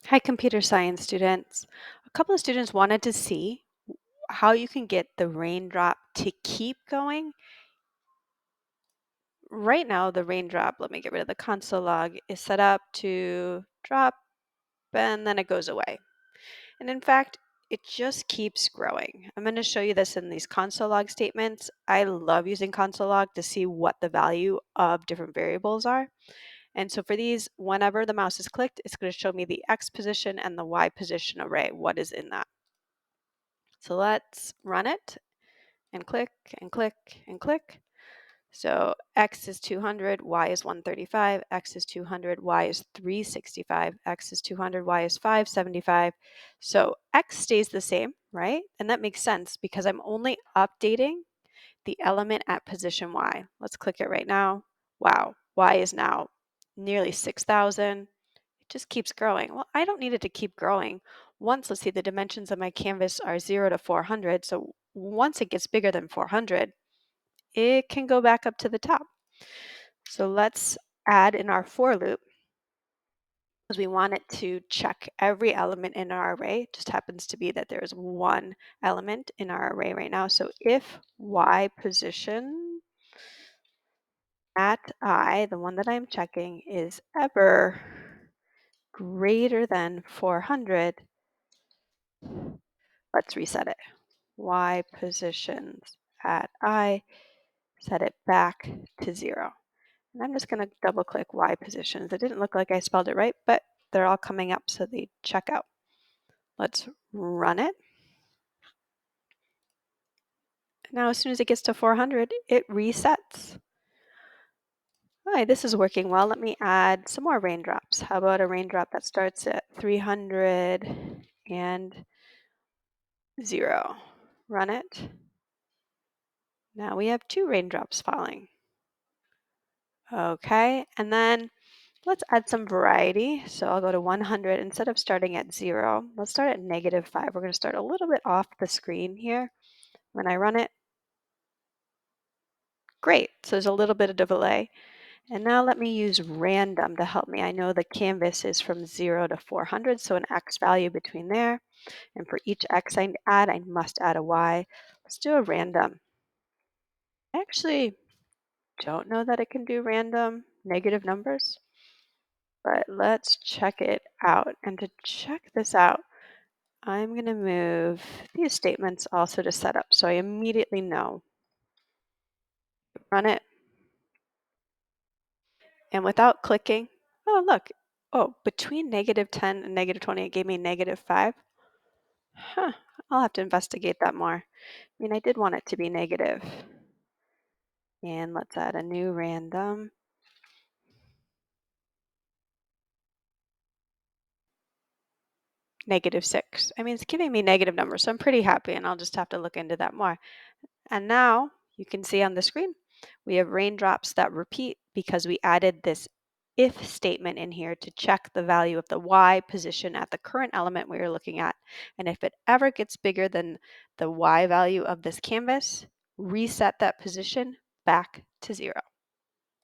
Hi, computer science students. A couple of students wanted to see how you can get the raindrop to keep going. Right now, the raindrop, let me get rid of the console log, is set up to drop and then it goes away. And in fact, it just keeps growing. I'm going to show you this in these console log statements. I love using console log to see what the value of different variables are. And so for these, whenever the mouse is clicked, it's going to show me the X position and the Y position array, what is in that. So let's run it and click and click and click. So X is 200, Y is 135, X is 200, Y is 365, X is 200, Y is 575. So X stays the same, right? And that makes sense because I'm only updating the element at position Y. Let's click it right now. Wow, Y is now nearly 6,000. It just keeps growing. Well, I don't need it to keep growing. Once, let's see, the dimensions of my canvas are 0 to 400. So once it gets bigger than 400, it can go back up to the top. So let's add in our for loop because we want it to check every element in our array. It just happens to be that there's one element in our array right now. So if Y position at I, the one that I'm checking, is ever greater than 400, let's reset it. Y positions at I, set it back to 0. And I'm just going to double click Y positions. It didn't look like I spelled it right, but they're all coming up, so they check out. Let's run it. Now, as soon as it gets to 400, it resets. All right, this is working well. Let me add some more raindrops. How about a raindrop that starts at 300 and 0? Run it. Now we have 2 raindrops falling. Okay, and then let's add some variety. So I'll go to 100. Instead of starting at 0, let's start at -5. We're going to start a little bit off the screen here. When I run it, great. So there's a little bit of delay. And now let me use random to help me. I know the canvas is from 0 to 400, so an X value between there. And for each X I add, I must add a Y. Let's do a random. I actually don't know that it can do random negative numbers, but let's check it out. And to check this out, I'm going to move these statements also to setup so I immediately know. Run it. And without clicking, oh, look. Oh, between -10 and -20, it gave me -5. Huh. I'll have to investigate that more. I mean, I did want it to be negative. And let's add a new random. -6. I mean, it's giving me negative numbers, so I'm pretty happy, and I'll just have to look into that more. And now you can see on the screen, we have raindrops that repeat because we added this if statement in here to check the value of the Y position at the current element we are looking at. And if it ever gets bigger than the Y value of this canvas, reset that position back to 0.